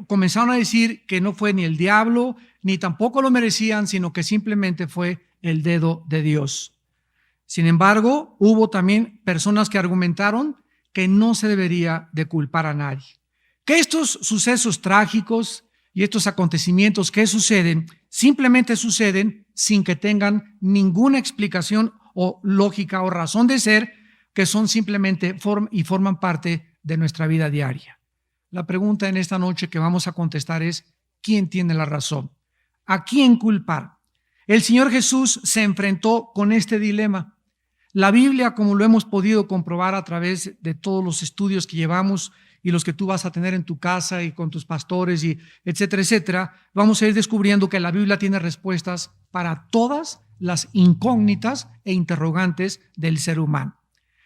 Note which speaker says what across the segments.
Speaker 1: Comenzaron a decir que no fue ni el diablo, ni tampoco lo merecían, sino que simplemente fue el dedo de Dios. Sin embargo, hubo también personas que argumentaron que no se debería de culpar a nadie. Que estos sucesos trágicos y estos acontecimientos que suceden, simplemente suceden sin que tengan ninguna explicación o lógica o razón de ser, que son simplemente forman parte de nuestra vida diaria. La pregunta en esta noche que vamos a contestar es: ¿quién tiene la razón? ¿A quién culpar? El Señor Jesús se enfrentó con este dilema. La Biblia, como lo hemos podido comprobar a través de todos los estudios que llevamos y los que tú vas a tener en tu casa y con tus pastores y etcétera, etcétera, vamos a ir descubriendo que la Biblia tiene respuestas para todas las incógnitas e interrogantes del ser humano.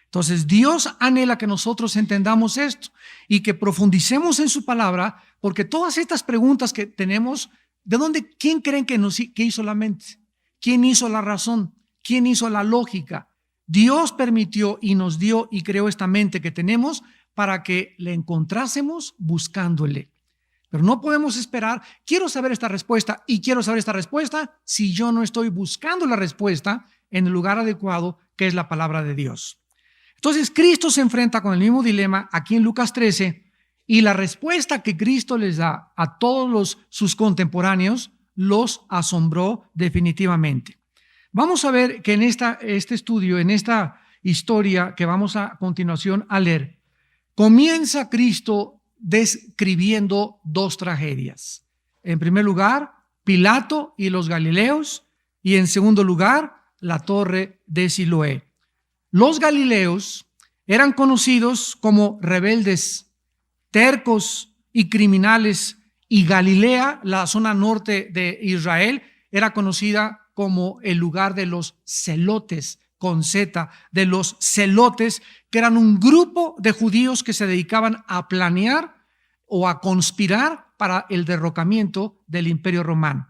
Speaker 1: Entonces, Dios anhela que nosotros entendamos esto y que profundicemos en su palabra, porque todas estas preguntas que tenemos, ¿quién creen que hizo la mente? ¿Quién hizo la razón? ¿Quién hizo la lógica? Dios permitió y nos dio y creó esta mente que tenemos para que le encontrásemos buscándole. Pero no podemos esperar, quiero saber esta respuesta y quiero saber esta respuesta, si yo no estoy buscando la respuesta en el lugar adecuado, que es la palabra de Dios. Entonces, Cristo se enfrenta con el mismo dilema aquí en Lucas 13, y la respuesta que Cristo les da a todos sus contemporáneos los asombró definitivamente. Vamos a ver que en este estudio, en esta historia que vamos a continuación a leer, comienza Cristo describiendo dos tragedias. En primer lugar, Pilato y los Galileos, y en segundo lugar, la torre de Siloé. Los Galileos eran conocidos como rebeldes, tercos y criminales, y Galilea, la zona norte de Israel, era conocida como el lugar de los celotes, con Z, de los celotes, que eran un grupo de judíos que se dedicaban a planear o a conspirar para el derrocamiento del Imperio Romano.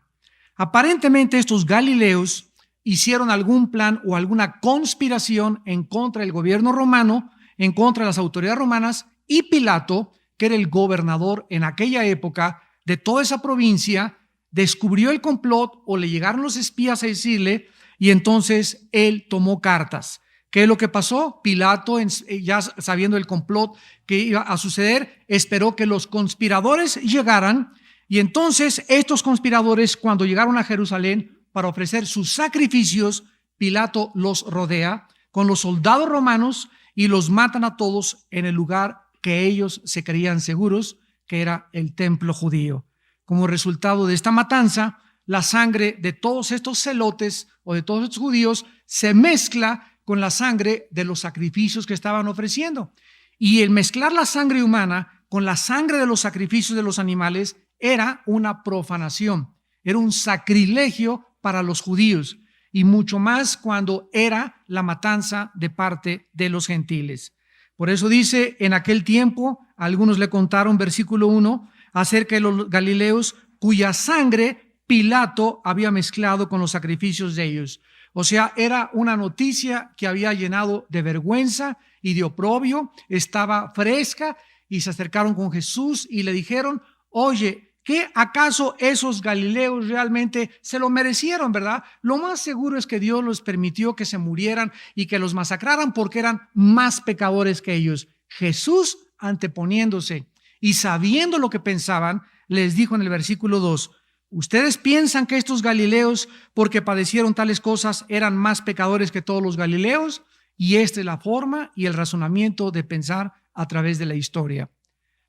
Speaker 1: Aparentemente estos galileos hicieron algún plan o alguna conspiración en contra del gobierno romano, en contra de las autoridades romanas, y Pilato, que era el gobernador en aquella época de toda esa provincia, descubrió el complot o le llegaron los espías a decirle, y entonces él tomó cartas. ¿Qué es lo que pasó? Pilato, ya sabiendo el complot que iba a suceder, esperó que los conspiradores llegaran, y entonces estos conspiradores, cuando llegaron a Jerusalén para ofrecer sus sacrificios, Pilato los rodea con los soldados romanos y los matan a todos en el lugar que ellos se creían seguros, que era el templo judío. Como resultado de esta matanza, la sangre de todos estos celotes o de todos estos judíos se mezcla con la sangre de los sacrificios que estaban ofreciendo. Y el mezclar la sangre humana con la sangre de los sacrificios de los animales era una profanación, era un sacrilegio para los judíos, y mucho más cuando era la matanza de parte de los gentiles. Por eso dice, en aquel tiempo, algunos le contaron, versículo 1, acerca de los galileos cuya sangre Pilato había mezclado con los sacrificios de ellos. O sea, era una noticia que había llenado de vergüenza y de oprobio, estaba fresca, y se acercaron con Jesús y le dijeron: oye, ¿qué acaso esos galileos realmente se lo merecieron, verdad? Lo más seguro es que Dios los permitió que se murieran y que los masacraran porque eran más pecadores que ellos. Jesús, anteponiéndose y sabiendo lo que pensaban, les dijo en el versículo 2: ¿ustedes piensan que estos galileos, porque padecieron tales cosas, eran más pecadores que todos los galileos? Y esta es la forma y el razonamiento de pensar a través de la historia.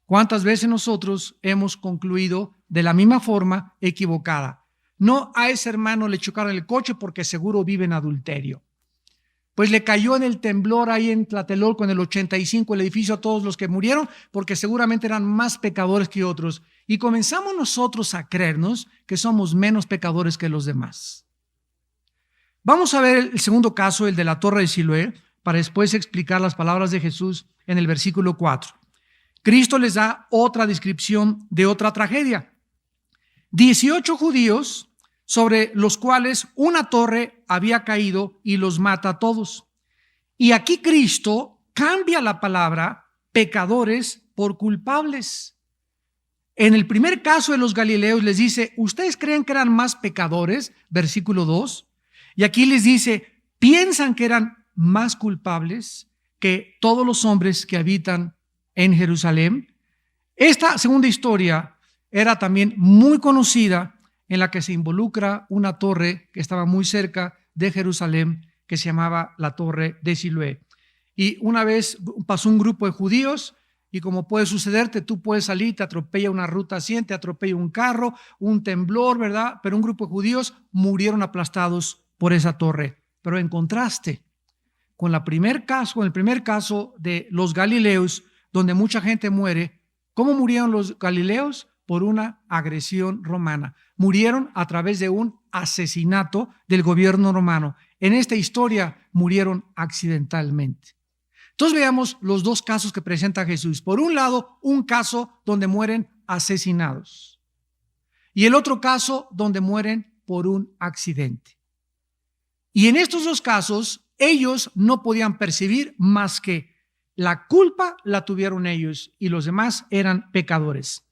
Speaker 1: ¿Cuántas veces nosotros hemos concluido de la misma forma equivocada? No, a ese hermano le chocaron el coche porque seguro vive en adulterio. Pues le cayó en el temblor ahí en Tlatelolco en el 85 el edificio a todos los que murieron porque seguramente eran más pecadores que otros. Y comenzamos nosotros a creernos que somos menos pecadores que los demás. Vamos a ver el segundo caso, el de la torre de Siloé, para después explicar las palabras de Jesús en el versículo 4. Cristo les da otra descripción de otra tragedia. 18 judíos sobre los cuales una torre había caído y los mata a todos. Y aquí Cristo cambia la palabra pecadores por culpables. En el primer caso de los galileos les dice, ¿ustedes creen que eran más pecadores? Versículo 2. Y aquí les dice, ¿piensan que eran más culpables que todos los hombres que habitan en Jerusalén? Esta segunda historia era también muy conocida, en la que se involucra una torre que estaba muy cerca de Jerusalén, que se llamaba la Torre de Siloé. Y una vez pasó un grupo de judíos, y como puede sucederte, tú puedes salir, te atropella una ruta 100, te atropella un carro, un temblor, ¿verdad? Pero un grupo de judíos murieron aplastados por esa torre. Pero en contraste con el primer caso de los galileos, donde mucha gente muere, ¿cómo murieron los galileos? Por una agresión romana. Murieron a través de un asesinato del gobierno romano. En esta historia murieron accidentalmente. Entonces veamos los dos casos que presenta Jesús. Por un lado, un caso donde mueren asesinados. Y el otro caso donde mueren por un accidente. Y en estos dos casos, ellos no podían percibir más que la culpa la tuvieron ellos y los demás eran pecadores.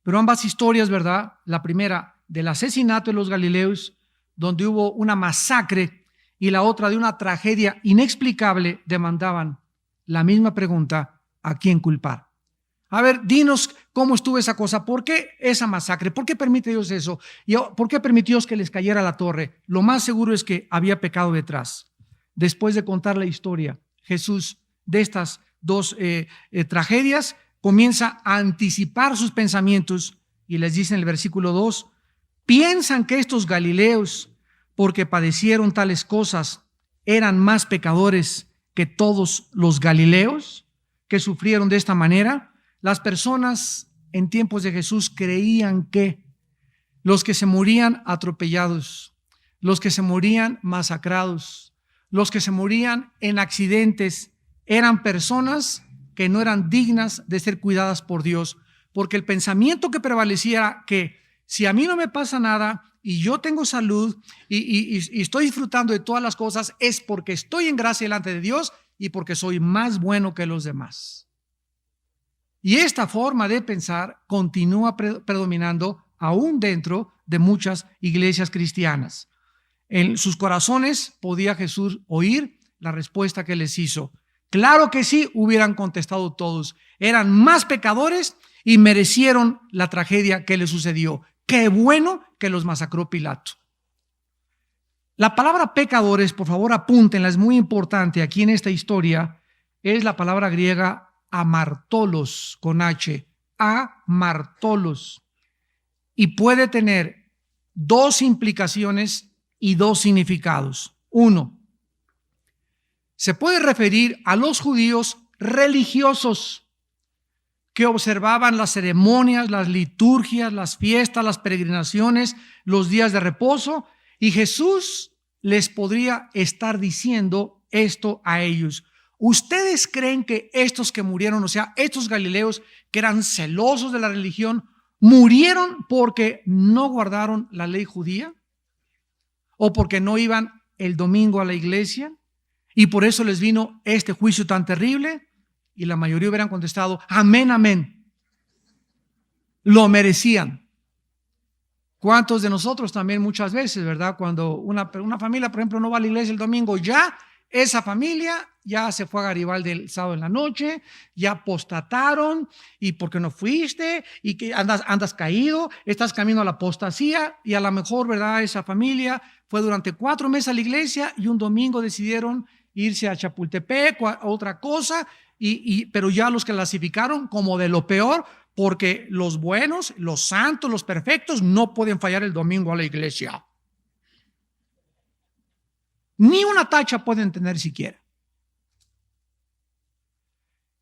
Speaker 1: Pero ambas historias, ¿verdad? La primera del asesinato de los galileos, donde hubo una masacre, y la otra de una tragedia inexplicable, demandaban la misma pregunta: ¿a quién culpar? A ver, dinos cómo estuvo esa cosa. ¿Por qué esa masacre? ¿Por qué permite Dios eso? ¿Y por qué permitió que les cayera la torre? Lo más seguro es que había pecado detrás. Después de contar la historia, Jesús, de estas dos tragedias, comienza a anticipar sus pensamientos y les dice en el versículo 2, ¿piensan que estos galileos, porque padecieron tales cosas, eran más pecadores que todos los galileos que sufrieron de esta manera? Las personas en tiempos de Jesús creían que los que se morían atropellados, los que se morían masacrados, los que se morían en accidentes, eran personas que no eran dignas de ser cuidadas por Dios, porque el pensamiento que prevalecía era que si a mí no me pasa nada y yo tengo salud y estoy disfrutando de todas las cosas, es porque estoy en gracia delante de Dios y porque soy más bueno que los demás. Y esta forma de pensar continúa predominando aún dentro de muchas iglesias cristianas. En sus corazones podía Jesús oír la respuesta que les hizo. Claro que sí, hubieran contestado todos. Eran más pecadores y merecieron la tragedia que les sucedió. Qué bueno que los masacró Pilato. La palabra pecadores, por favor apúntenla, es muy importante aquí en esta historia, es la palabra griega amartolos, con H, amartolos. Y puede tener dos implicaciones y dos significados. Uno, se puede referir a los judíos religiosos que observaban las ceremonias, las liturgias, las fiestas, las peregrinaciones, los días de reposo, y Jesús les podría estar diciendo esto a ellos. ¿Ustedes creen que estos que murieron, o sea, estos galileos que eran celosos de la religión, murieron porque no guardaron la ley judía? ¿O porque no iban el domingo a la iglesia? Y por eso les vino este juicio tan terrible. Y la mayoría hubieran contestado, amén, amén. Lo merecían. ¿Cuántos de nosotros también muchas veces, verdad? Cuando una familia, por ejemplo, no va a la iglesia el domingo, ya esa familia ya se fue a Garibaldi el sábado en la noche, ya apostataron, y porque no fuiste, y que andas caído, estás camino a la apostasía, y a lo mejor, verdad, esa familia fue durante 4 meses a la iglesia y un domingo decidieron irse a Chapultepec o a otra cosa, pero ya los clasificaron como de lo peor, porque los buenos, los santos, los perfectos no pueden fallar el domingo a la iglesia. Ni una tacha pueden tener siquiera.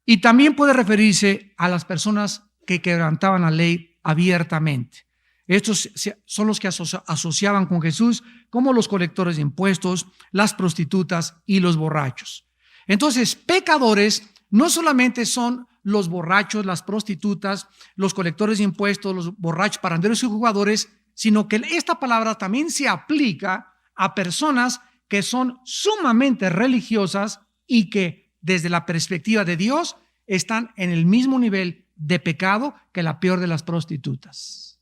Speaker 1: Y también puede referirse a las personas que quebrantaban la ley abiertamente. Estos son los que asociaban con Jesús como los colectores de impuestos, las prostitutas y los borrachos. Entonces, pecadores no solamente son los borrachos, las prostitutas, los colectores de impuestos, los borrachos, paranderos y jugadores, sino que esta palabra también se aplica a personas que son sumamente religiosas y que desde la perspectiva de Dios están en el mismo nivel de pecado que la peor de las prostitutas.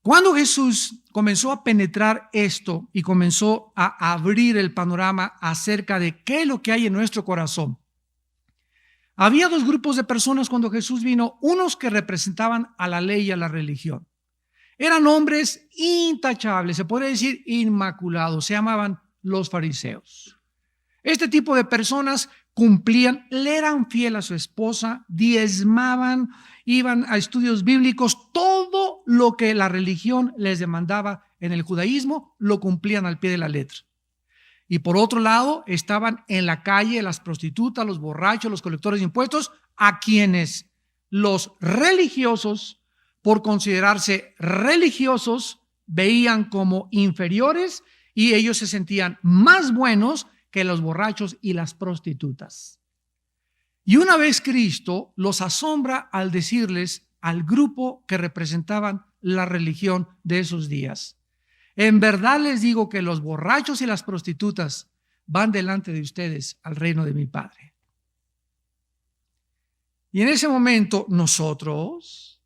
Speaker 1: Cuando Jesús comenzó a penetrar esto y comenzó a abrir el panorama acerca de qué es lo que hay en nuestro corazón, había dos grupos de personas cuando Jesús vino, unos que representaban a la ley y a la religión. Eran hombres intachables, se podría decir inmaculados, se llamaban los fariseos. Este tipo de personas cumplían, le eran fiel a su esposa, diezmaban, iban a estudios bíblicos, todo lo que la religión les demandaba en el judaísmo, lo cumplían al pie de la letra. Y por otro lado, estaban en la calle las prostitutas, los borrachos, los colectores de impuestos, a quienes los religiosos, por considerarse religiosos, veían como inferiores y ellos se sentían más buenos que los borrachos y las prostitutas. Y una vez Cristo los asombra al decirles al grupo que representaban la religión de esos días: en verdad les digo que los borrachos y las prostitutas van delante de ustedes al reino de mi Padre. Y en ese momento nosotros,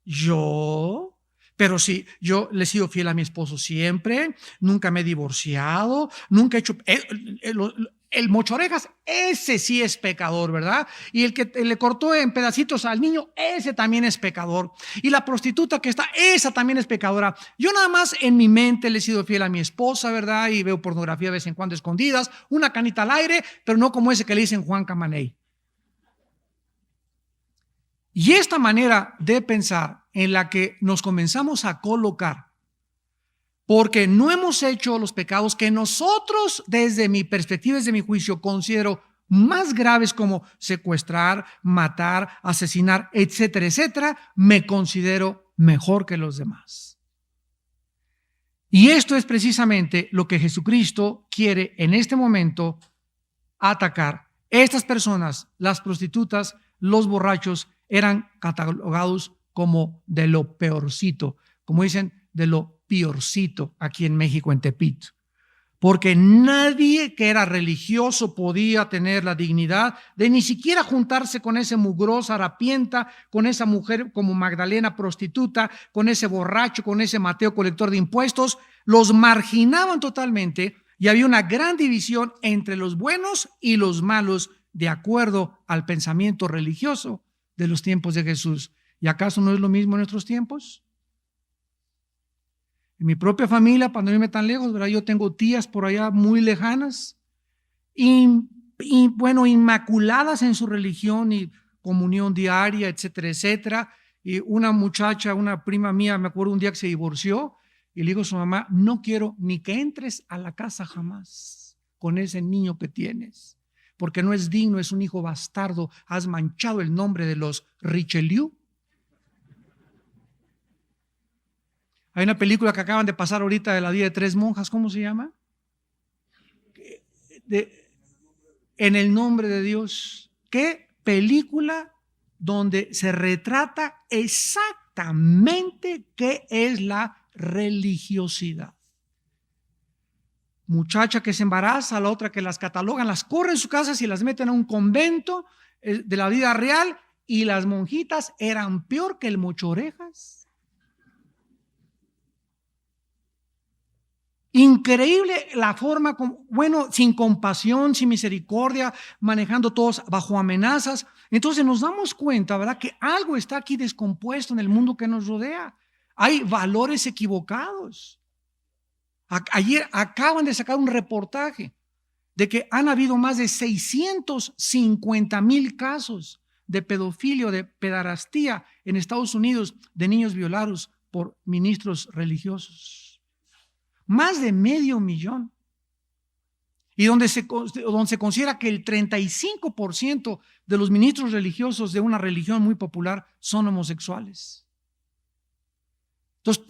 Speaker 1: pero sí, yo le he sido fiel a mi esposo siempre, nunca me he divorciado, nunca he hecho... El mochorejas, ese sí es pecador, ¿verdad? Y el que le cortó en pedacitos al niño, ese también es pecador. Y la prostituta que está, esa también es pecadora. Yo nada más en mi mente le he sido fiel a mi esposa, ¿verdad? Y veo pornografía de vez en cuando escondidas, una canita al aire, pero no como ese que le dicen Juan Camaney. Y esta manera de pensar en la que nos comenzamos a colocar, porque no hemos hecho los pecados que nosotros, desde mi perspectiva, desde mi juicio, considero más graves, como secuestrar, matar, asesinar, etcétera, etcétera, me considero mejor que los demás. Y esto es precisamente lo que Jesucristo quiere en este momento atacar. Estas personas, las prostitutas, los borrachos, eran catalogados como de lo peorcito, como dicen, de lo piorcito aquí en México, en Tepito, porque nadie que era religioso podía tener la dignidad de ni siquiera juntarse con ese mugrosa harapienta, con esa mujer como Magdalena prostituta, con ese borracho, con ese Mateo colector de impuestos. Los marginaban totalmente y había una gran división entre los buenos y los malos de acuerdo al pensamiento religioso de los tiempos de Jesús. ¿Y acaso no es lo mismo en nuestros tiempos? En mi propia familia, para no irme tan lejos, ¿verdad? Yo tengo tías por allá muy lejanas y bueno, inmaculadas en su religión y comunión diaria, etcétera, etcétera. Y una muchacha, una prima mía, me acuerdo un día que se divorció y le dijo a su mamá: no quiero ni que entres a la casa jamás con ese niño que tienes, porque no es digno, es un hijo bastardo, has manchado el nombre de los Richelieu. Hay una película que acaban de pasar ahorita de la vida de tres monjas, ¿cómo se llama? En el nombre de Dios. ¿Qué película donde se retrata exactamente qué es la religiosidad? Muchacha que se embaraza, la otra que las catalogan, las corren en sus casas y las meten a un convento de la vida real, y las monjitas eran peor que el mochorejas. Increíble la forma, bueno, sin compasión, sin misericordia, manejando todos bajo amenazas. Entonces nos damos cuenta, ¿verdad?, que algo está aquí descompuesto en el mundo que nos rodea. Hay valores equivocados. Ayer acaban de sacar un reportaje de que han habido más de 650,000 casos de pedofilia, de pederastía en Estados Unidos, de niños violados por ministros religiosos. Más de 500,000. Y donde se considera que el 35% de los ministros religiosos de una religión muy popular son homosexuales. Entonces,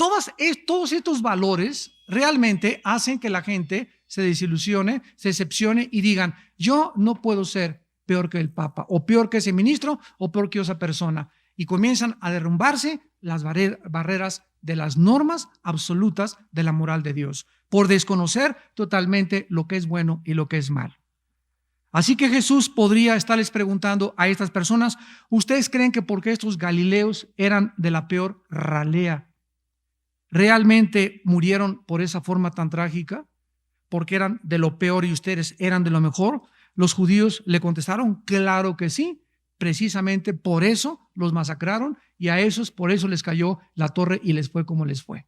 Speaker 1: todos estos valores realmente hacen que la gente se desilusione, se decepcione y digan: yo no puedo ser peor que el Papa, o peor que ese ministro, o peor que esa persona. Y comienzan a derrumbarse las barreras de las normas absolutas de la moral de Dios, por desconocer totalmente lo que es bueno y lo que es malo. Así que Jesús podría estarles preguntando a estas personas, ¿ustedes creen que porque estos galileos eran de la peor ralea, realmente murieron por esa forma tan trágica? ¿Porque eran de lo peor y ustedes eran de lo mejor? Los judíos le contestaron, claro que sí, precisamente por eso los masacraron y a esos por eso les cayó la torre y les fue como les fue.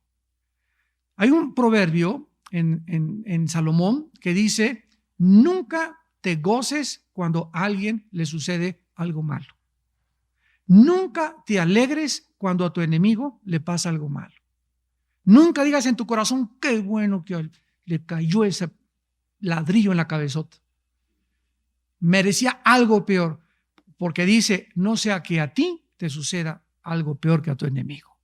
Speaker 1: Hay un proverbio en Salomón que dice, nunca te goces cuando a alguien le sucede algo malo. Nunca te alegres cuando a tu enemigo le pasa algo malo. Nunca digas en tu corazón, qué bueno que le cayó ese ladrillo en la cabezota. Merecía algo peor, porque dice, no sea que a ti te suceda algo peor que a tu enemigo.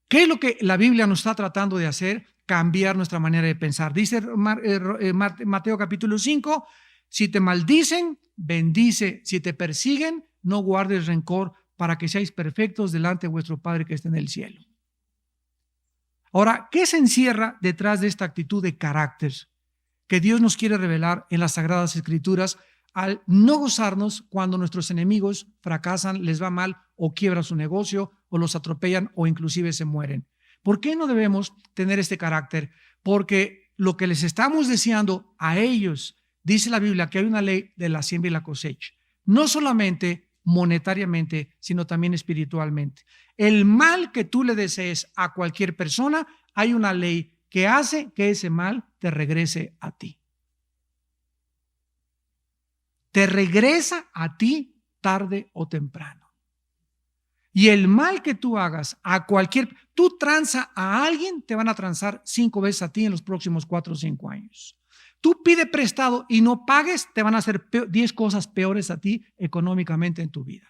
Speaker 1: ¿Qué es lo que la Biblia nos está tratando de hacer? Cambiar nuestra manera de pensar. Dice Mateo capítulo 5, si te maldicen, bendice. Si te persiguen, no guardes rencor, para que seáis perfectos delante de vuestro Padre que está en el cielo. Ahora, ¿qué se encierra detrás de esta actitud de carácter que Dios nos quiere revelar en las Sagradas Escrituras al no gozarnos cuando nuestros enemigos fracasan, les va mal o quiebran su negocio o los atropellan o inclusive se mueren? ¿Por qué no debemos tener este carácter? Porque lo que les estamos deseando a ellos, dice la Biblia que hay una ley de la siembra y la cosecha, no solamente monetariamente, sino también espiritualmente. El mal que tú le desees a cualquier persona, hay una ley que hace que ese mal te regrese a ti. Te regresa a ti tarde o temprano. Y el mal que tú hagas a tú tranza a alguien, te van a transar 5 veces a ti en los próximos 4 o 5 años. Tú pide prestado y no pagues, te van a hacer 10 cosas peores a ti económicamente en tu vida.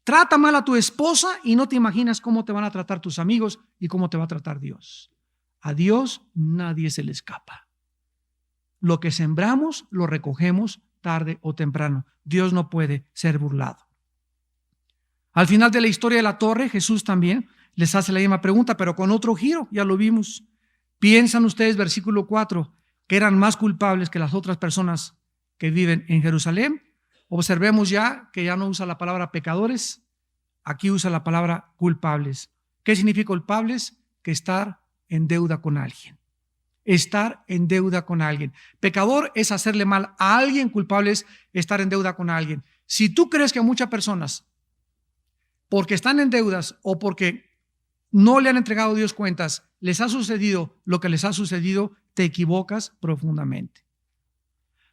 Speaker 1: Trata mal a tu esposa y no te imaginas cómo te van a tratar tus amigos y cómo te va a tratar Dios. A Dios nadie se le escapa. Lo que sembramos, lo recogemos tarde o temprano. Dios no puede ser burlado. Al final de la historia de la torre, Jesús también les hace la misma pregunta, pero con otro giro, ya lo vimos. ¿Piensan ustedes, versículo 4, que eran más culpables que las otras personas que viven en Jerusalén? Observemos ya que ya no usa la palabra pecadores, aquí usa la palabra culpables. ¿Qué significa culpables? Que estar en deuda con alguien. Estar en deuda con alguien. Pecador es hacerle mal a alguien, culpable es estar en deuda con alguien. Si tú crees que muchas personas, porque están en deudas o porque no le han entregado a Dios cuentas, les ha sucedido lo que les ha sucedido, te equivocas profundamente.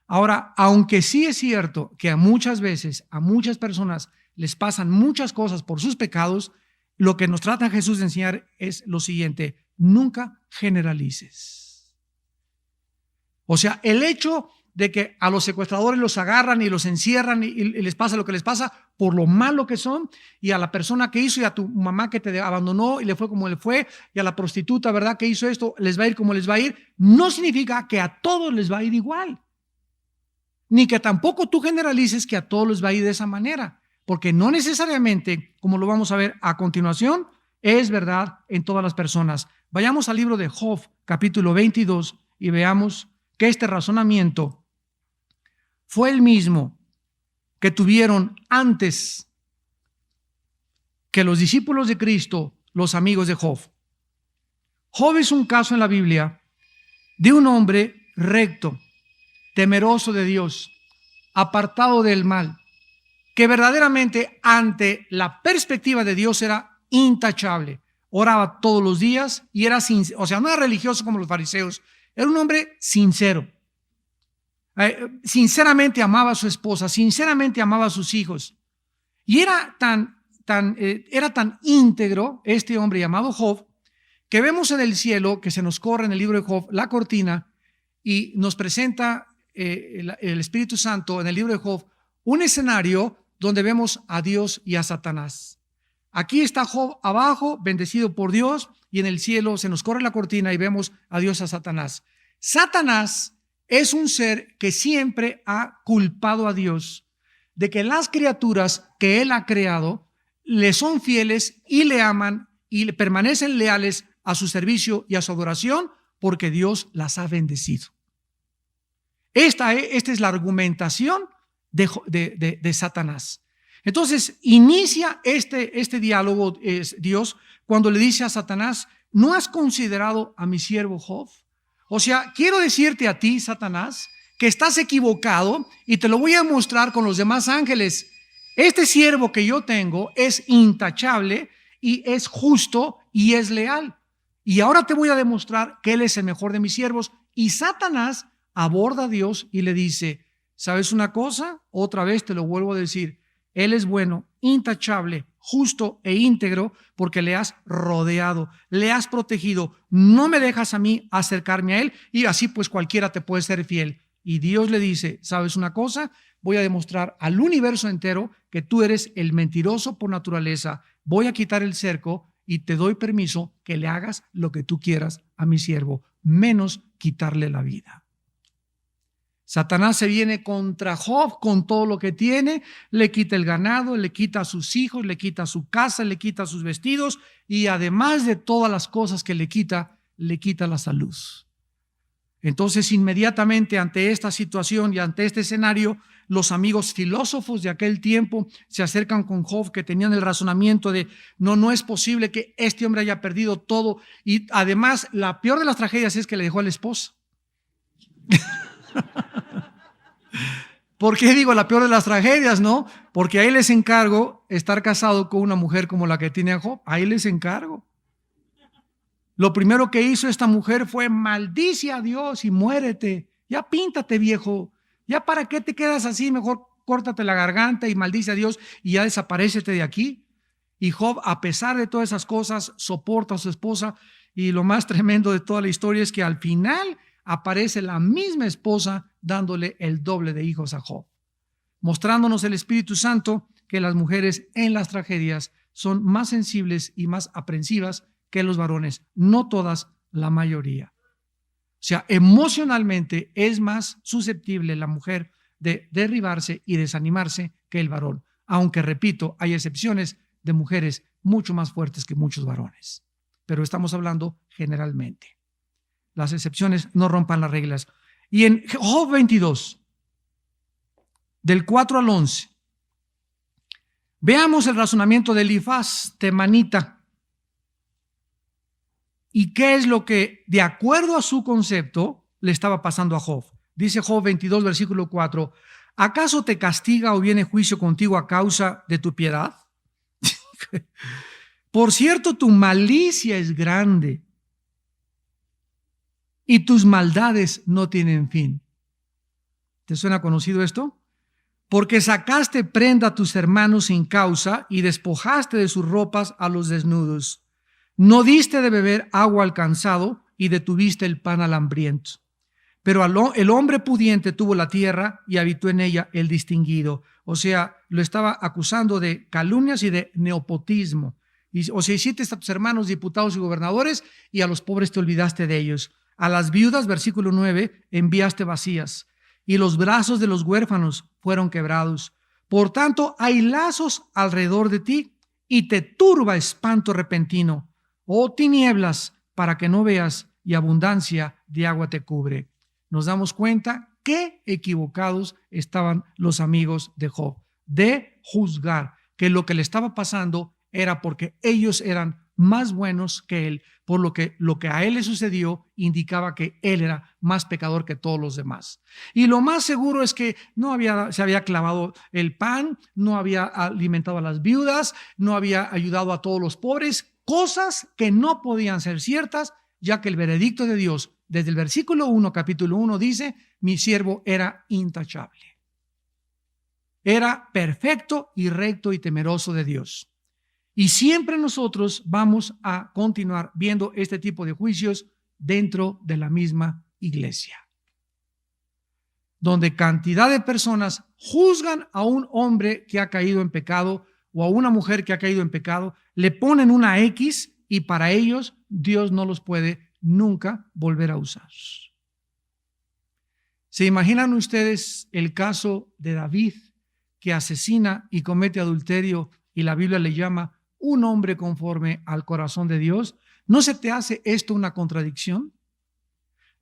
Speaker 1: Ahora, aunque sí es cierto que muchas veces a muchas personas les pasan muchas cosas por sus pecados, lo que nos trata Jesús de enseñar es lo siguiente: nunca generalices. O sea, el hecho de que a los secuestradores los agarran y los encierran y les pasa lo que les pasa por lo malo que son, y a la persona que hizo y a tu mamá que te abandonó y le fue como le fue, y a la prostituta, ¿verdad?, que hizo esto, les va a ir como les va a ir, no significa que a todos les va a ir igual. Ni que tampoco tú generalices que a todos les va a ir de esa manera, porque no necesariamente, como lo vamos a ver a continuación, es verdad en todas las personas. Vayamos al libro de Job, capítulo 22, y veamos que este razonamiento fue el mismo que tuvieron antes que los discípulos de Cristo, los amigos de Job. Job es un caso en la Biblia de un hombre recto, temeroso de Dios, apartado del mal, que verdaderamente ante la perspectiva de Dios era intachable. Oraba todos los días y era sincero, o sea, no era religioso como los fariseos, era un hombre sincero. Sinceramente amaba a su esposa, sinceramente amaba a sus hijos. Y era tan íntegro este hombre llamado Job, que vemos en el cielo, que se nos corre en el libro de Job, la cortina, y nos presenta el Espíritu Santo en el libro de Job, un escenario donde vemos a Dios y a Satanás. Aquí está Job abajo, bendecido por Dios, y en el cielo se nos corre la cortina y vemos a Dios y a Satanás. Satanás es un ser que siempre ha culpado a Dios de que las criaturas que él ha creado le son fieles y le aman y le permanecen leales a su servicio y a su adoración porque Dios las ha bendecido. Esta es la argumentación de Satanás. Entonces, inicia este diálogo Dios cuando le dice a Satanás, ¿no has considerado a mi siervo Job? O sea, quiero decirte a ti, Satanás, que estás equivocado y te lo voy a mostrar con los demás ángeles. Este siervo que yo tengo es intachable y es justo y es leal. Y ahora te voy a demostrar que él es el mejor de mis siervos. Y Satanás aborda a Dios y le dice, ¿sabes una cosa? Otra vez te lo vuelvo a decir. Él es bueno, intachable, justo e íntegro porque le has rodeado, le has protegido. No me dejas a mí acercarme a él y así pues cualquiera te puede ser fiel. Y Dios le dice, ¿sabes una cosa? Voy a demostrar al universo entero que tú eres el mentiroso por naturaleza. Voy a quitar el cerco y te doy permiso que le hagas lo que tú quieras a mi siervo, menos quitarle la vida. Satanás se viene contra Job con todo lo que tiene, le quita el ganado, le quita a sus hijos, le quita su casa, le quita sus vestidos y además de todas las cosas que le quita la salud. Entonces, inmediatamente ante esta situación y ante este escenario, los amigos filósofos de aquel tiempo se acercan con Job, que tenían el razonamiento de no es posible que este hombre haya perdido todo. Y además, la peor de las tragedias es que le dejó a la esposa. ¿Por qué digo la peor de las tragedias, no? Porque ahí les encargo estar casado con una mujer como la que tiene a Job. Ahí les encargo. Lo primero que hizo esta mujer fue maldice a Dios y muérete. Ya píntate, viejo. Ya para qué te quedas así, mejor córtate la garganta y maldice a Dios y ya desaparécete de aquí. Y Job, a pesar de todas esas cosas, soporta a su esposa y lo más tremendo de toda la historia es que al final aparece la misma esposa dándole el doble de hijos a Job, mostrándonos el Espíritu Santo que las mujeres en las tragedias son más sensibles y más aprensivas que los varones, no todas, la mayoría. O sea, emocionalmente es más susceptible la mujer de derribarse y desanimarse que el varón, aunque repito, hay excepciones de mujeres mucho más fuertes que muchos varones, pero estamos hablando generalmente. Las excepciones no rompan las reglas. Y en Job 22, del 4 al 11, veamos el razonamiento de Elifaz temanita. ¿Y qué es lo que, de acuerdo a su concepto, le estaba pasando a Job? Dice Job 22, versículo 4, ¿acaso te castiga o viene juicio contigo a causa de tu piedad? Por cierto, tu malicia es grande y tus maldades no tienen fin. ¿Te suena conocido esto? Porque sacaste prenda a tus hermanos sin causa y despojaste de sus ropas a los desnudos. No diste de beber agua al cansado y detuviste el pan al hambriento. Pero el hombre pudiente tuvo la tierra y habitó en ella el distinguido. O sea, lo estaba acusando de calumnias y de nepotismo. O sea, hiciste a tus hermanos diputados y gobernadores y a los pobres te olvidaste de ellos. A las viudas, versículo 9, enviaste vacías y los brazos de los huérfanos fueron quebrados. Por tanto, hay lazos alrededor de ti y te turba espanto repentino. Oh tinieblas, para que no veas y abundancia de agua te cubre. Nos damos cuenta qué equivocados estaban los amigos de Job de juzgar que lo que le estaba pasando era porque ellos eran más buenos que él, por lo que a él le sucedió indicaba que él era más pecador que todos los demás. Y lo más seguro es que se había clavado el pan, no había alimentado a las viudas, no había ayudado a todos los pobres, cosas que no podían ser ciertas, ya que el veredicto de Dios, desde el versículo 1, capítulo 1, dice, mi siervo era intachable. Era perfecto y recto y temeroso de Dios. Y siempre nosotros vamos a continuar viendo este tipo de juicios dentro de la misma iglesia, donde cantidad de personas juzgan a un hombre que ha caído en pecado o a una mujer que ha caído en pecado, le ponen una X y para ellos Dios no los puede nunca volver a usar. ¿Se imaginan ustedes el caso de David, que asesina y comete adulterio y la Biblia le llama un hombre conforme al corazón de Dios? ¿No se te hace esto una contradicción?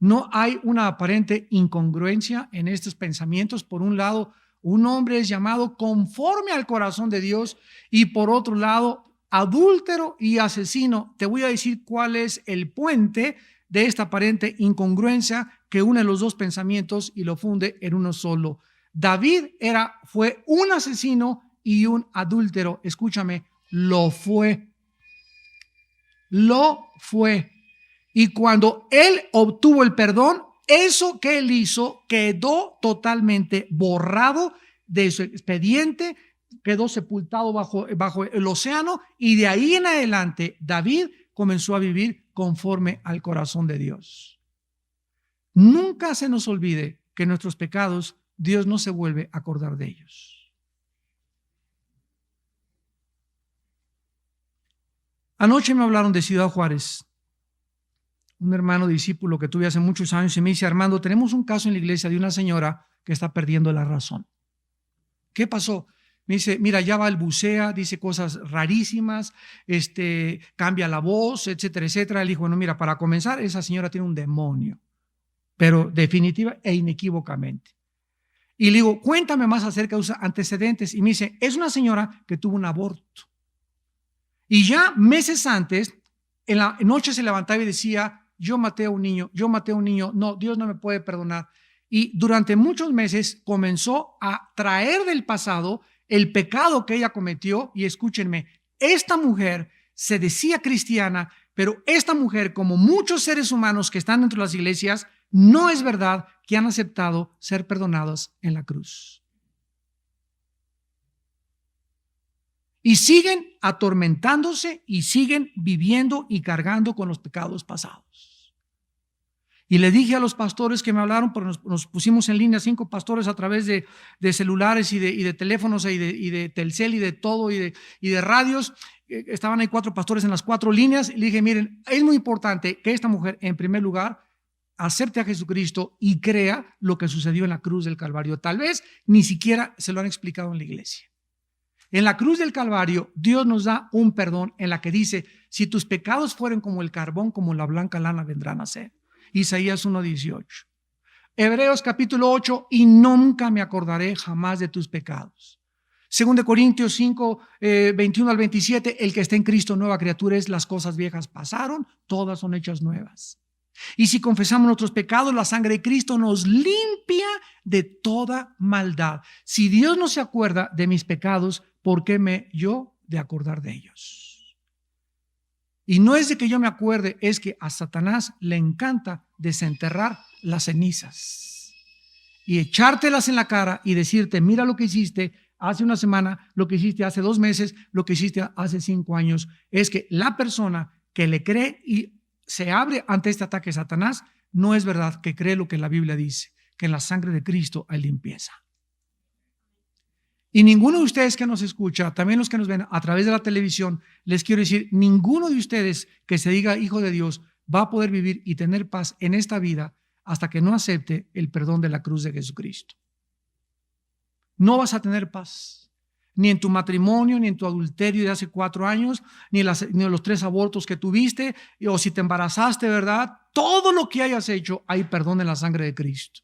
Speaker 1: No hay una aparente incongruencia en estos pensamientos. Por un lado, un hombre es llamado conforme al corazón de Dios y por otro lado, adúltero y asesino. Te voy a decir cuál es el puente de esta aparente incongruencia que une los dos pensamientos y lo funde en uno solo. David fue un asesino y un adúltero. Escúchame, lo fue. Lo fue. Y cuando él obtuvo el perdón, eso que él hizo quedó totalmente borrado de su expediente, quedó sepultado bajo el océano, y de ahí en adelante David comenzó a vivir conforme al corazón de Dios. Nunca se nos olvide que nuestros pecados, Dios no se vuelve a acordar de ellos. Anoche me hablaron de Ciudad Juárez. Un hermano discípulo que tuve hace muchos años y me dice: Armando, tenemos un caso en la iglesia de una señora que está perdiendo la razón. ¿Qué pasó? Me dice: mira, ya balbucea, dice cosas rarísimas, cambia la voz, etcétera, etcétera. Le dijo: bueno, mira, para comenzar, esa señora tiene un demonio, pero definitiva e inequívocamente. Y le digo: cuéntame más acerca de sus antecedentes. Y me dice: es una señora que tuvo un aborto. Y ya meses antes, en la noche se levantaba y decía: yo maté a un niño, no, Dios no me puede perdonar. Y durante muchos meses comenzó a traer del pasado el pecado que ella cometió. Y escúchenme, esta mujer se decía cristiana, pero esta mujer, como muchos seres humanos que están dentro de las iglesias, no es verdad que han aceptado ser perdonados en la cruz. Y siguen atormentándose y siguen viviendo y cargando con los pecados pasados. Y le dije a los pastores que me hablaron, porque nos pusimos en línea 5 pastores a través de celulares y de teléfonos y de Telcel y de todo y de radios. Estaban ahí 4 pastores en las 4 líneas. Y le dije: miren, es muy importante que esta mujer, en primer lugar, acepte a Jesucristo y crea lo que sucedió en la cruz del Calvario. Tal vez ni siquiera se lo han explicado en la iglesia. En la cruz del Calvario, Dios nos da un perdón en la que dice: si tus pecados fueren como el carbón, como la blanca lana vendrán a ser. Isaías 1:18. Hebreos capítulo 8: y nunca me acordaré jamás de tus pecados. 2 Corintios 5, 21 al 27, el que está en Cristo nueva criatura es, las cosas viejas pasaron, todas son hechas nuevas. Y si confesamos nuestros pecados, la sangre de Cristo nos limpia de toda maldad. Si Dios no se acuerda de mis pecados, ¿por qué me yo de acordar de ellos? Y no es de que yo me acuerde, es que a Satanás le encanta desenterrar las cenizas y echártelas en la cara y decirte: mira lo que hiciste hace una semana, lo que hiciste hace 2 meses, lo que hiciste hace 5 años. Es que la persona que le cree y se abre ante este ataque de Satanás, no es verdad que cree lo que la Biblia dice, que en la sangre de Cristo hay limpieza. Y ninguno de ustedes que nos escucha, también los que nos ven a través de la televisión, les quiero decir: ninguno de ustedes que se diga hijo de Dios va a poder vivir y tener paz en esta vida hasta que no acepte el perdón de la cruz de Jesucristo. No vas a tener paz, ni en tu matrimonio, ni en tu adulterio de hace 4 años, ni en los 3 abortos que tuviste, o si te embarazaste, ¿verdad? Todo lo que hayas hecho, hay perdón en la sangre de Cristo.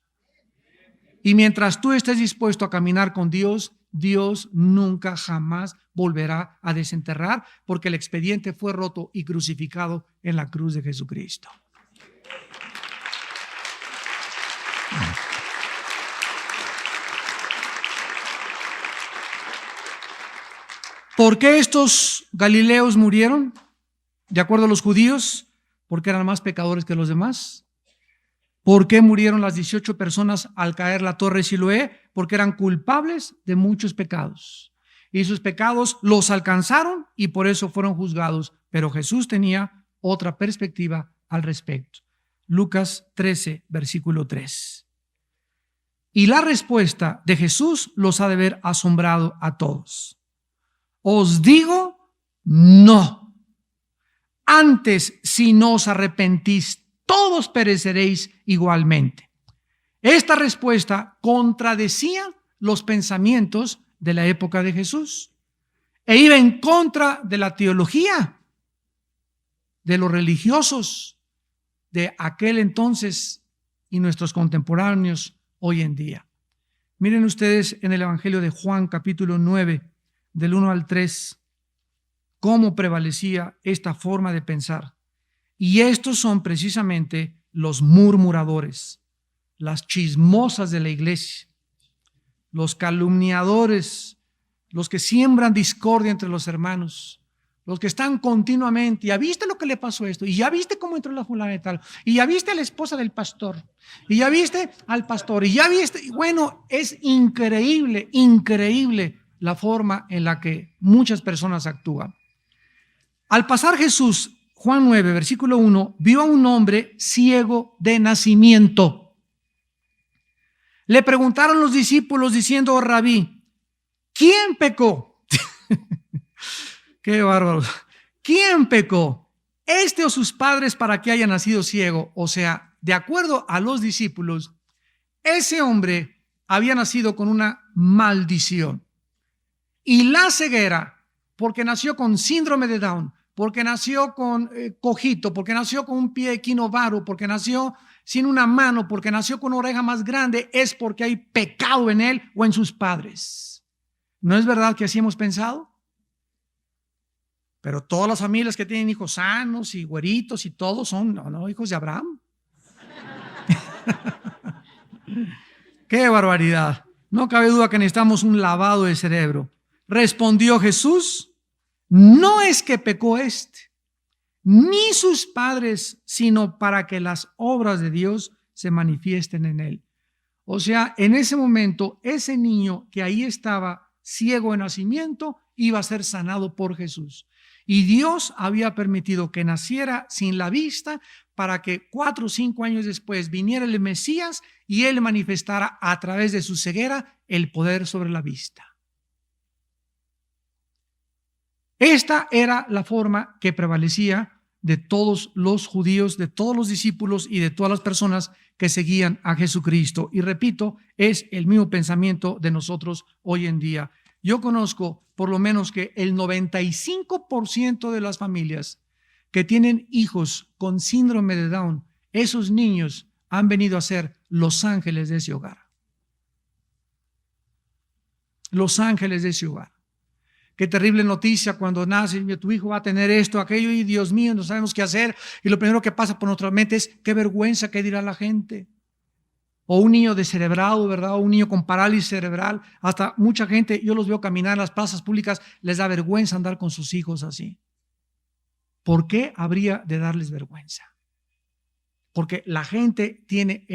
Speaker 1: Y mientras tú estés dispuesto a caminar con Dios, Dios nunca jamás volverá a desenterrar, porque el expediente fue roto y crucificado en la cruz de Jesucristo. ¿Por qué estos galileos murieron? De acuerdo a los judíos, porque eran más pecadores que los demás. ¿Por qué murieron las 18 personas al caer la torre de Siloé? Porque eran culpables de muchos pecados. Y sus pecados los alcanzaron y por eso fueron juzgados. Pero Jesús tenía otra perspectiva al respecto. Lucas 13, versículo 3. Y la respuesta de Jesús los ha de haber asombrado a todos. Os digo, no. Antes, si no os arrepentís, todos pereceréis igualmente. Esta respuesta contradecía los pensamientos de la época de Jesús e iba en contra de la teología de los religiosos de aquel entonces y nuestros contemporáneos hoy en día. Miren ustedes en el Evangelio de Juan, capítulo 9, del 1 al 3, cómo prevalecía esta forma de pensar. Y estos son precisamente los murmuradores, las chismosas de la iglesia, los calumniadores, los que siembran discordia entre los hermanos, los que están continuamente, ¿ya viste lo que le pasó a esto? ¿Y ya viste cómo entró la fulana y tal? ¿Y ya viste a la esposa del pastor? ¿Y ya viste al pastor? ¿Y ya viste? Bueno, es increíble, increíble la forma en la que muchas personas actúan. Al pasar Jesús, Juan 9, versículo 1, vio a un hombre ciego de nacimiento. Le preguntaron los discípulos diciendo: Rabí, ¿quién pecó? Qué bárbaro. ¿Quién pecó? ¿Este o sus padres para que haya nacido ciego? O sea, de acuerdo a los discípulos, ese hombre había nacido con una maldición. Y la ceguera, porque nació con síndrome de Down, porque nació con cojito, porque nació con un pie equinovaro, porque nació sin una mano, porque nació con una oreja más grande, es porque hay pecado en él o en sus padres. ¿No es verdad que así hemos pensado? Pero todas las familias que tienen hijos sanos y güeritos y todos son, no, hijos de Abraham. ¡Qué barbaridad! No cabe duda que necesitamos un lavado de cerebro. Respondió Jesús: no es que pecó ni sus padres, sino para que las obras de Dios se manifiesten en él. O sea, en ese momento, ese niño que ahí estaba ciego de nacimiento iba a ser sanado por Jesús. Y Dios había permitido que naciera sin la vista para que 4 o 5 años después viniera el Mesías y él manifestara a través de su ceguera el poder sobre la vista. Esta era la forma que prevalecía de todos los judíos, de todos los discípulos y de todas las personas que seguían a Jesucristo. Y repito, es el mismo pensamiento de nosotros hoy en día. Yo conozco por lo menos que el 95% de las familias que tienen hijos con síndrome de Down, esos niños han venido a ser los ángeles de ese hogar. Los ángeles de ese hogar. Qué terrible noticia cuando nace, tu hijo va a tener esto, aquello, y Dios mío, no sabemos qué hacer. Y lo primero que pasa por nuestra mente es: qué vergüenza, qué dirá la gente. O un niño descerebrado, ¿verdad? O un niño con parálisis cerebral. Hasta mucha gente, yo los veo caminar en las plazas públicas, les da vergüenza andar con sus hijos así. ¿Por qué habría de darles vergüenza? Porque la gente tiene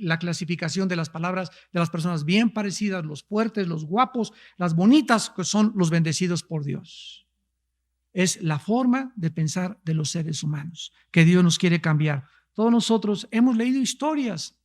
Speaker 1: la clasificación de las palabras de las personas bien parecidas, los fuertes, los guapos, las bonitas, que son los bendecidos por Dios. Es la forma de pensar de los seres humanos que Dios nos quiere cambiar. Todos nosotros hemos leído historias,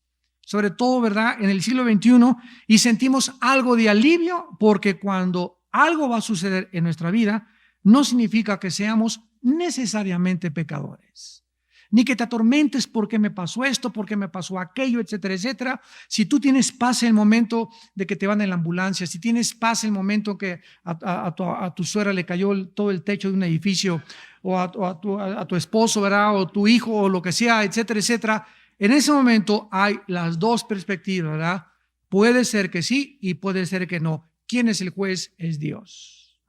Speaker 1: sobre todo, ¿verdad?, en el siglo XXI, y sentimos algo de alivio, porque cuando algo va a suceder en nuestra vida, no significa que seamos necesariamente pecadores, ni que te atormentes porque me pasó esto, porque me pasó aquello, etcétera, etcétera. Si tú tienes paz en el momento de que te van en la ambulancia, si tienes paz en el momento que a tu suegra le cayó todo el techo de un edificio, o a tu esposo, ¿verdad?, o tu hijo, o lo que sea, etcétera, etcétera, en ese momento hay las dos perspectivas, ¿verdad? Puede ser que sí y puede ser que no. ¿Quién es el juez? Es Dios.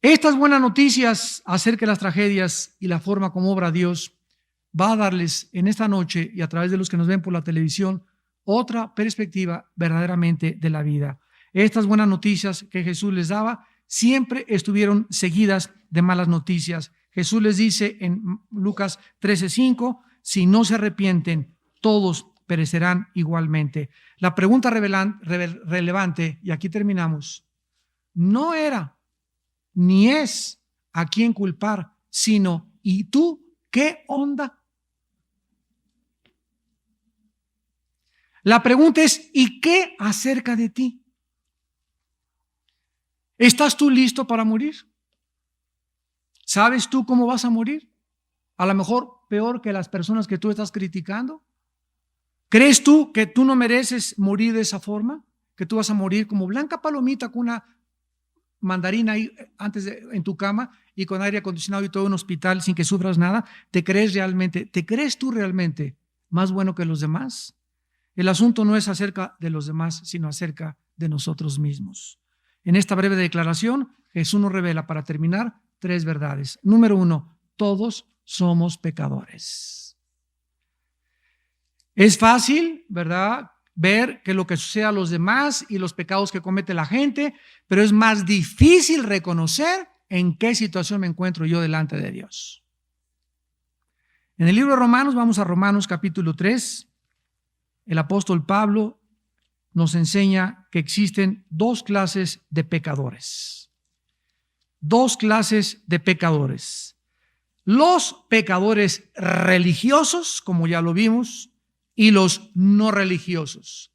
Speaker 1: Estas buenas noticias acerca de las tragedias y la forma como obra Dios va a darles en esta noche, y a través de los que nos ven por la televisión, otra perspectiva verdaderamente de la vida. Estas buenas noticias que Jesús les daba siempre estuvieron seguidas de malas noticias. Jesús les dice en Lucas 13:5, si no se arrepienten, todos perecerán igualmente. La pregunta relevante, y aquí terminamos, no era ni es a quién culpar, sino ¿y tú qué onda? La pregunta es ¿y qué acerca de ti? ¿Estás tú listo para morir? ¿Sabes tú cómo vas a morir? A lo mejor peor que las personas que tú estás criticando. ¿Crees tú que tú no mereces morir de esa forma? ¿Que tú vas a morir como blanca palomita con una mandarina ahí en tu cama y con aire acondicionado y todo en un hospital sin que sufras nada? ¿Te crees realmente? ¿Te crees tú realmente más bueno que los demás. El asunto no es acerca de los demás, sino acerca de nosotros mismos. En esta breve declaración, Jesús nos revela, para terminar, 3 verdades. Número 1, todos somos pecadores. Es fácil, ¿verdad?, ver que lo que sucede a los demás y los pecados que comete la gente, pero es más difícil reconocer en qué situación me encuentro yo delante de Dios. En el libro de Romanos, vamos a Romanos capítulo 3, el apóstol Pablo nos enseña que existen 2 clases de pecadores. 2 clases de pecadores. Los pecadores religiosos, como ya lo vimos, y los no religiosos,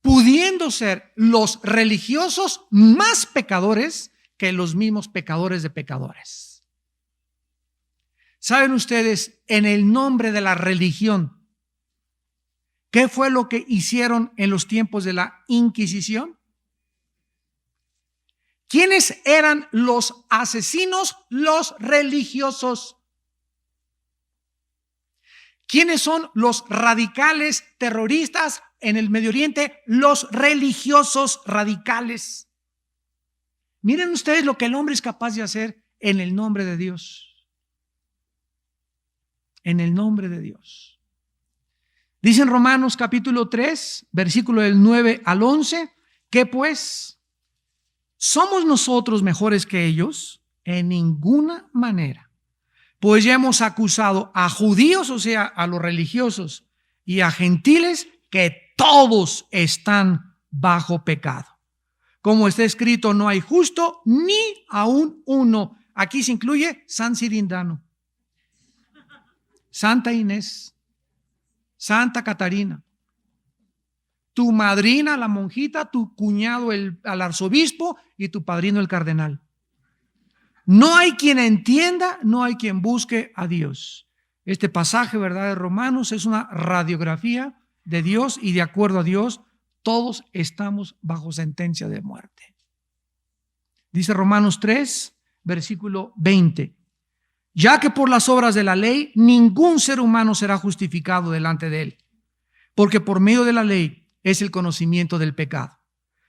Speaker 1: pudiendo ser los religiosos más pecadores que los mismos pecadores de pecadores. ¿Saben ustedes, en el nombre de la religión, qué fue lo que hicieron en los tiempos de la Inquisición? ¿Quiénes eran los asesinos? Los religiosos. ¿Quiénes son los radicales terroristas en el Medio Oriente? Los religiosos radicales. Miren ustedes lo que el hombre es capaz de hacer en el nombre de Dios. En el nombre de Dios. Dice en Romanos capítulo 3, versículo del 9 al 11, que pues, ¿somos nosotros mejores que ellos? En ninguna manera. Pues ya hemos acusado a judíos, o sea, a los religiosos, y a gentiles, que todos están bajo pecado. Como está escrito, no hay justo ni aún uno. Aquí se incluye San Cirindano, Santa Inés, Santa Catarina, tu madrina, la monjita, tu cuñado, al arzobispo, y tu padrino, el cardenal. No hay quien entienda, no hay quien busque a Dios. Este pasaje, ¿verdad?, de Romanos es una radiografía de Dios, y de acuerdo a Dios, todos estamos bajo sentencia de muerte. Dice Romanos 3, versículo 20. Ya que por las obras de la ley ningún ser humano será justificado delante de él, porque por medio de la ley es el conocimiento del pecado.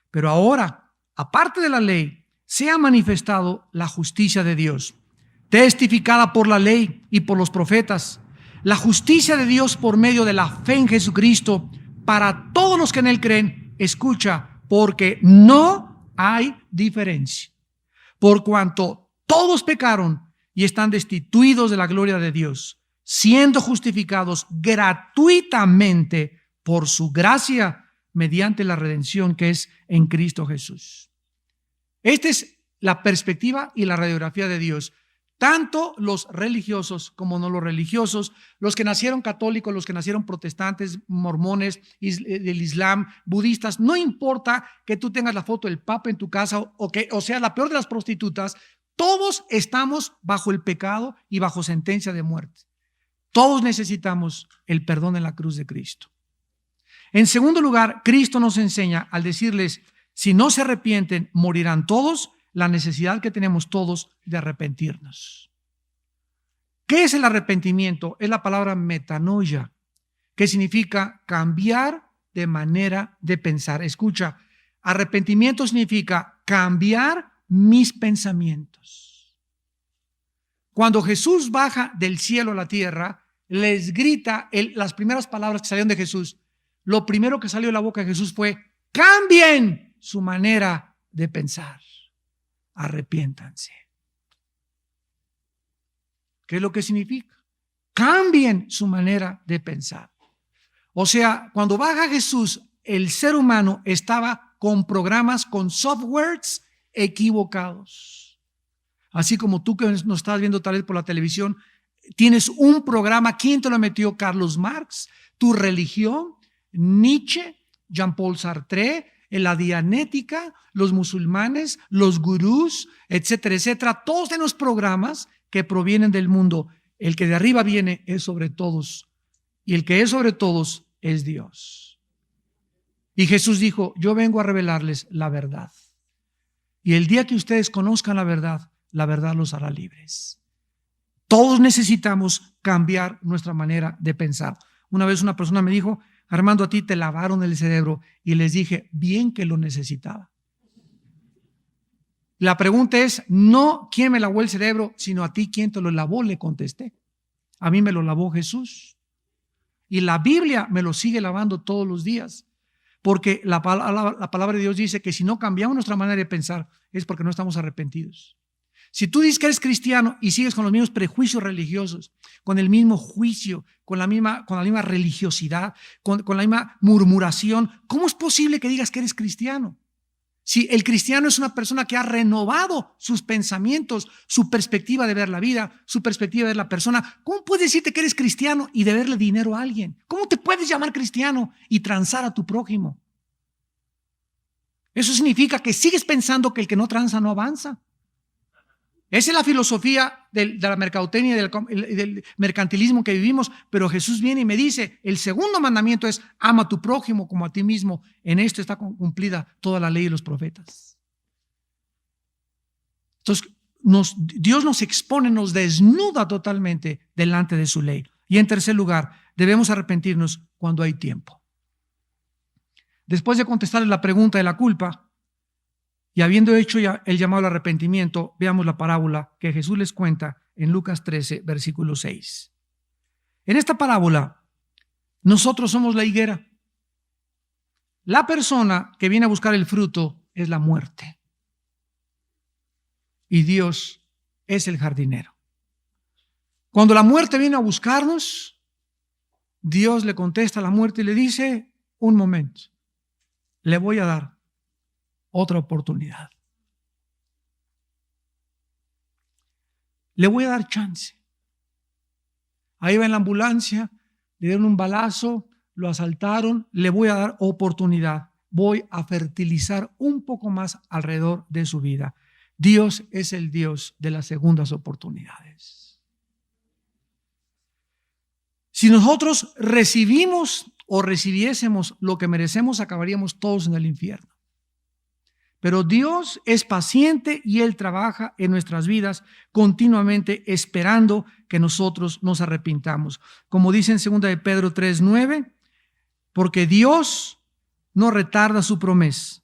Speaker 1: Pero ahora, aparte de la ley, se ha manifestado la justicia de Dios, testificada por la ley y por los profetas, la justicia de Dios por medio de la fe en Jesucristo para todos los que en él creen. Escucha, porque no hay diferencia, por cuanto todos pecaron y están destituidos de la gloria de Dios, siendo justificados gratuitamente por su gracia mediante la redención que es en Cristo Jesús. Esta es la perspectiva y la radiografía de Dios. Tanto los religiosos como no los religiosos, los que nacieron católicos, los que nacieron protestantes, mormones, del Islam, budistas, no importa que tú tengas la foto del Papa en tu casa o sea la peor de las prostitutas, todos estamos bajo el pecado y bajo sentencia de muerte. Todos necesitamos el perdón en la cruz de Cristo. En segundo lugar, Cristo nos enseña al decirles, si no se arrepienten, morirán todos, la necesidad que tenemos todos de arrepentirnos. ¿Qué es el arrepentimiento? Es la palabra metanoia, que significa cambiar de manera de pensar. Escucha, arrepentimiento significa cambiar mis pensamientos. Cuando Jesús baja del cielo a la tierra, les grita las primeras palabras que salieron de Jesús. Lo primero que salió de la boca de Jesús fue, cambien su manera de pensar. Arrepiéntanse. ¿Qué es lo que significa? Cambien su manera de pensar. O sea, cuando baja Jesús, el ser humano estaba con programas, con softwares equivocados. Así como tú que nos estás viendo tal vez por la televisión, tienes un programa. ¿Quién te lo metió? Carlos Marx, tu religión, Nietzsche, Jean-Paul Sartre, la dianética, los musulmanes, los gurús, etcétera, etcétera. Todos de los programas que provienen del mundo. El que de arriba viene es sobre todos, y el que es sobre todos es Dios. Y Jesús dijo, yo vengo a revelarles la verdad. Y el día que ustedes conozcan la verdad los hará libres. Todos necesitamos cambiar nuestra manera de pensar. Una vez una persona me dijo, Armando, a ti te lavaron el cerebro, y les dije, bien que lo necesitaba. La pregunta es, no quién me lavó el cerebro, sino a ti quién te lo lavó, le contesté. A mí me lo lavó Jesús. Y la Biblia me lo sigue lavando todos los días. Porque la palabra de Dios dice que si no cambiamos nuestra manera de pensar es porque no estamos arrepentidos. Si tú dices que eres cristiano y sigues con los mismos prejuicios religiosos, con el mismo juicio, con la misma religiosidad, con la misma murmuración, ¿cómo es posible que digas que eres cristiano? Si el cristiano es una persona que ha renovado sus pensamientos, su perspectiva de ver la vida, su perspectiva de ver la persona, ¿cómo puedes decirte que eres cristiano y deberle dinero a alguien? ¿Cómo te puedes llamar cristiano y transar a tu prójimo? Eso significa que sigues pensando que el que no tranza no avanza. Esa es la filosofía de la mercadotecnia y del mercantilismo que vivimos, pero Jesús viene y me dice, el segundo mandamiento es, ama a tu prójimo como a ti mismo. En esto está cumplida toda la ley de los profetas. Entonces, Dios nos expone, nos desnuda totalmente delante de su ley. Y en tercer lugar, debemos arrepentirnos cuando hay tiempo. Después de contestarle la pregunta de la culpa, y habiendo hecho ya el llamado al arrepentimiento, veamos la parábola que Jesús les cuenta en Lucas 13, versículo 6. En esta parábola, nosotros somos la higuera. La persona que viene a buscar el fruto es la muerte. Y Dios es el jardinero. Cuando la muerte viene a buscarnos, Dios le contesta a la muerte y le dice, un momento, le voy a dar otra oportunidad. Le voy a dar chance. Ahí va en la ambulancia, le dieron un balazo, lo asaltaron, le voy a dar oportunidad. Voy a fertilizar un poco más alrededor de su vida. Dios es el Dios de las segundas oportunidades. Si nosotros recibimos o recibiésemos lo que merecemos, acabaríamos todos en el infierno. Pero Dios es paciente y Él trabaja en nuestras vidas continuamente esperando que nosotros nos arrepintamos. Como dice en 2 de Pedro 3:9, porque Dios no retarda su promesa,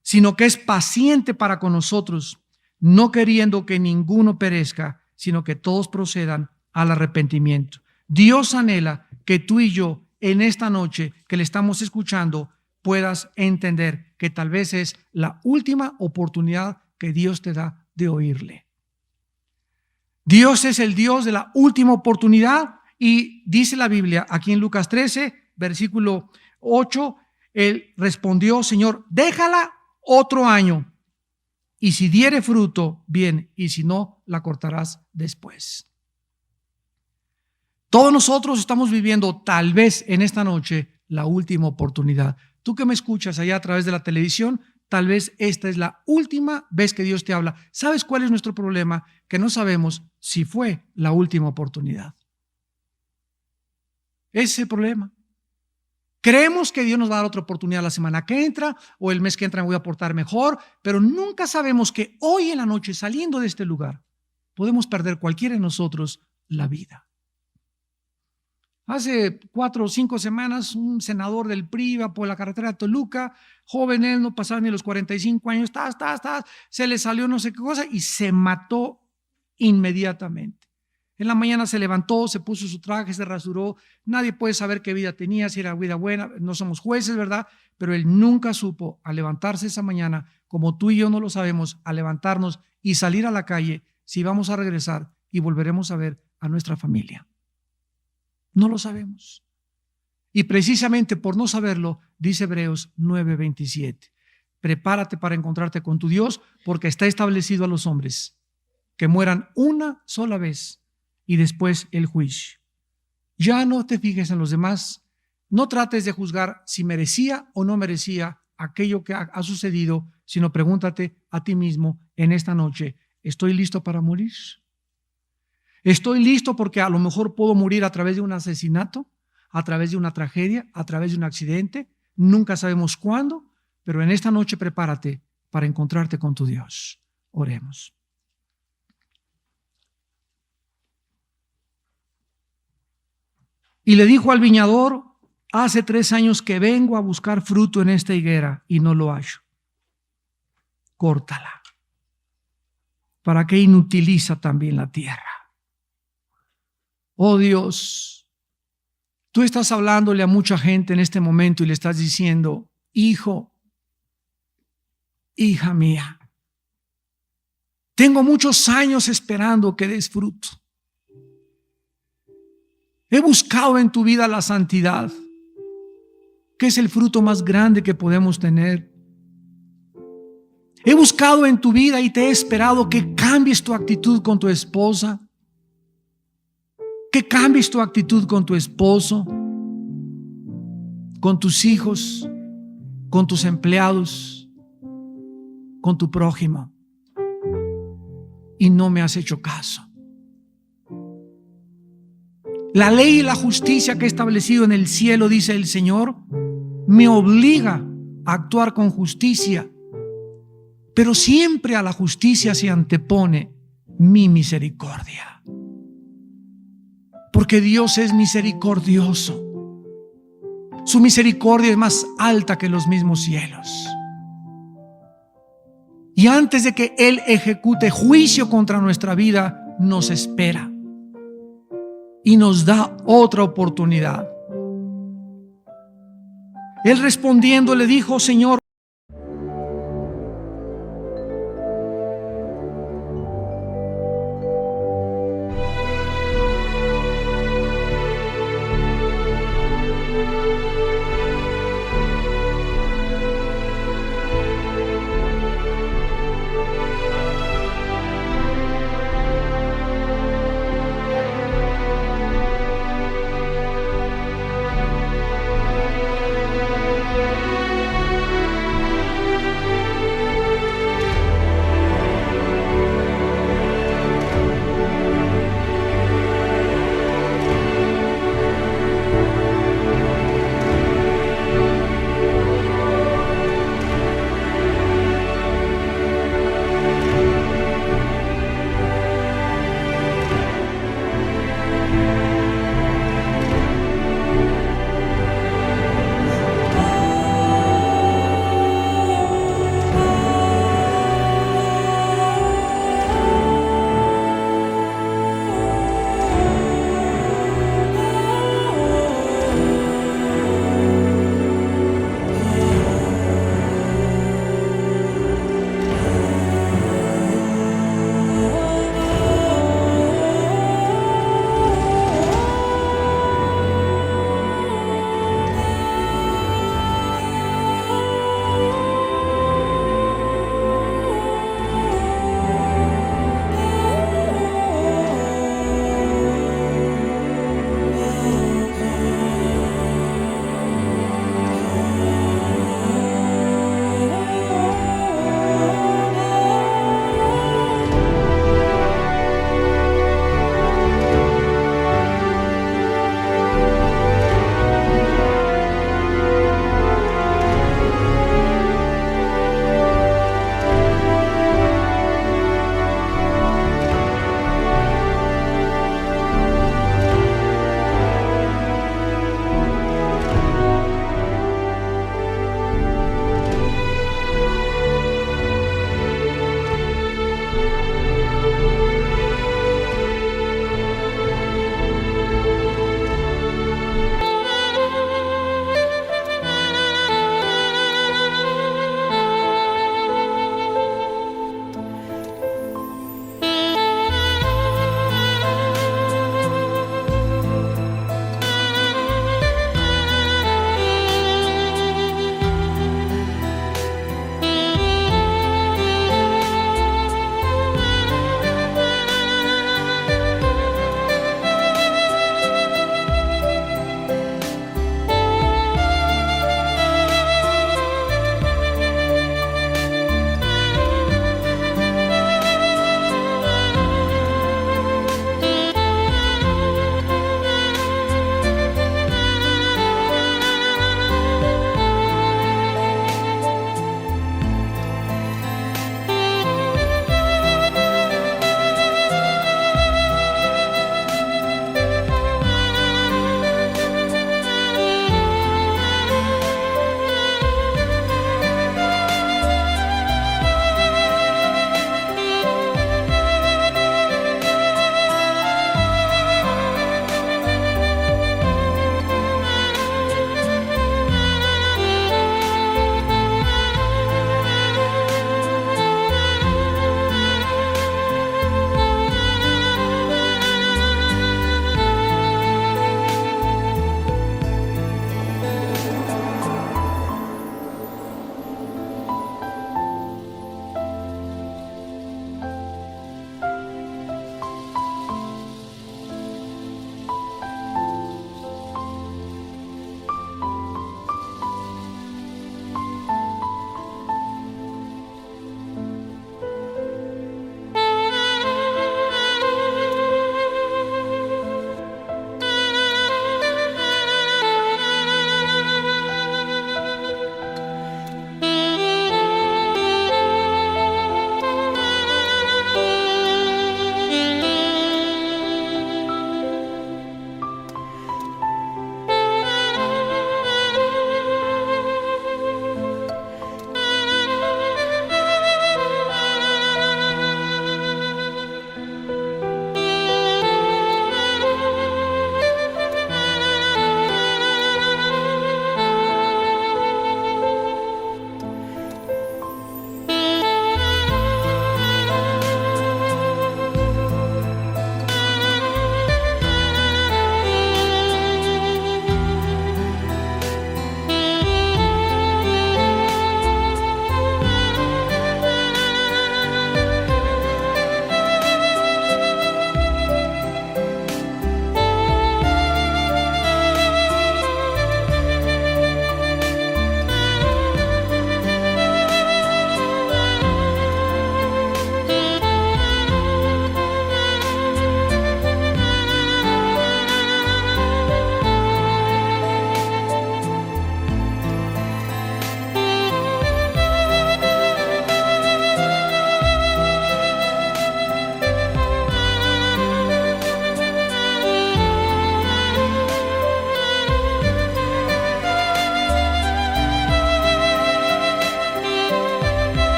Speaker 1: sino que es paciente para con nosotros, no queriendo que ninguno perezca, sino que todos procedan al arrepentimiento. Dios anhela que tú y yo en esta noche que le estamos escuchando puedas entender que tal vez es la última oportunidad que Dios te da de oírle. Dios es el Dios de la última oportunidad y dice la Biblia aquí en Lucas 13, versículo 8, Él respondió, Señor, déjala otro año y si diere fruto, bien, y si no, la cortarás después. Todos nosotros estamos viviendo tal vez en esta noche la última oportunidad. Tú que me escuchas allá a través de la televisión, tal vez esta es la última vez que Dios te habla. ¿Sabes cuál es nuestro problema? Que no sabemos si fue la última oportunidad. Ese es el problema. Creemos que Dios nos va a dar otra oportunidad la semana que entra o el mes que entra me voy a portar mejor, pero nunca sabemos que hoy en la noche, saliendo de este lugar, podemos perder cualquiera de nosotros la vida. Hace 4 o 5 semanas, un senador del PRI iba por la carretera de Toluca, joven él, no pasaba ni los 45 años, se le salió no sé qué cosa y se mató inmediatamente. En la mañana se levantó, se puso su traje, se rasuró, nadie puede saber qué vida tenía, si era vida buena, no somos jueces, ¿verdad? Pero él nunca supo, al levantarse esa mañana, como tú y yo no lo sabemos, al levantarnos y salir a la calle, si vamos a regresar y volveremos a ver a nuestra familia. No lo sabemos. Y precisamente por no saberlo, dice Hebreos 9:27, prepárate para encontrarte con tu Dios, porque está establecido a los hombres que mueran una sola vez y después el juicio. Ya no te fijes en los demás, no trates de juzgar si merecía o no merecía aquello que ha sucedido, sino pregúntate a ti mismo en esta noche, ¿estoy listo para morir? Estoy listo porque a lo mejor puedo morir a través de un asesinato, a través de una tragedia, a través de un accidente. Nunca sabemos cuándo, pero en esta noche prepárate para encontrarte con tu Dios. Oremos. Y le dijo al viñador: hace 3 años que vengo a buscar fruto en esta higuera y no lo hallo. Córtala. ¿Para qué inutiliza también la tierra? Oh Dios, tú estás hablándole a mucha gente en este momento y le estás diciendo: hijo, hija mía, tengo muchos años esperando que des fruto. He buscado en tu vida la santidad, que es el fruto más grande que podemos tener. He buscado en tu vida y te he esperado que cambies tu actitud con tu esposa, que cambies tu actitud con tu esposo, con tus hijos, con tus empleados, con tu prójimo. Y no me has hecho caso. La ley y la justicia que he establecido en el cielo, dice el Señor, me obliga a actuar con justicia, pero siempre a la justicia se antepone mi misericordia. Porque Dios es misericordioso. Su misericordia es más alta que los mismos cielos. Y antes de que Él ejecute juicio contra nuestra vida, nos espera y nos da otra oportunidad. Él respondiendo le dijo: Señor,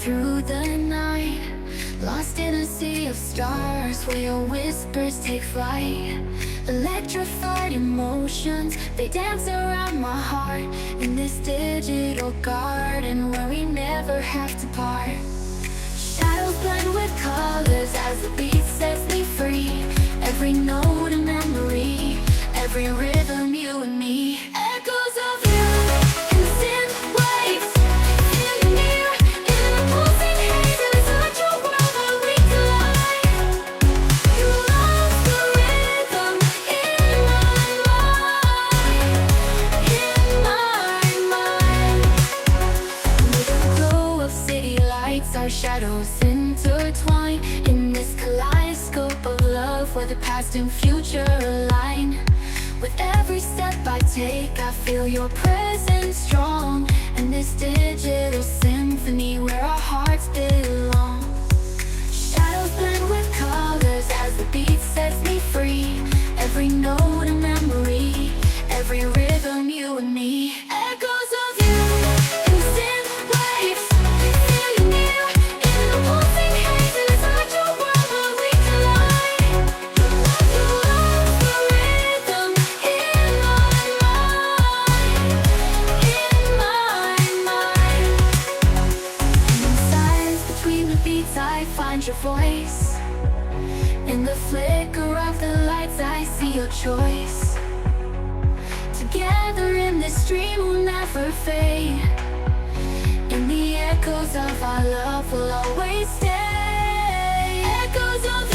Speaker 2: through the night, lost in a sea of stars where your whispers take flight. Electrified emotions, they dance around my heart in this digital garden where we never have to part. Shadows blend with colors as the beat sets me free. Every note a memory, every rhythm you and me. Echoes of you in synth waves, feel you near in the pulsing haze. It is such a world where we collide. You love the rhythm in my mind. With the glow of city lights, our shadows intertwine in this kaleidoscope of love where the past and future align. With every step I take, I feel your presence strong, and this digital symphony where our hearts belong. Shadows blend with colors as the beat sets me free. Every note a memory, every rhythm you and me. Echoes of you in synth waves, feel you near in the pulsing haze. It is such a world where we collide. You love the rhythm in my mind. And in silence between the beats I find your voice. In the flicker of the lights I see your choice. Together in this dream we'll never fade. In the echoes of our love we'll always stay. Echoes of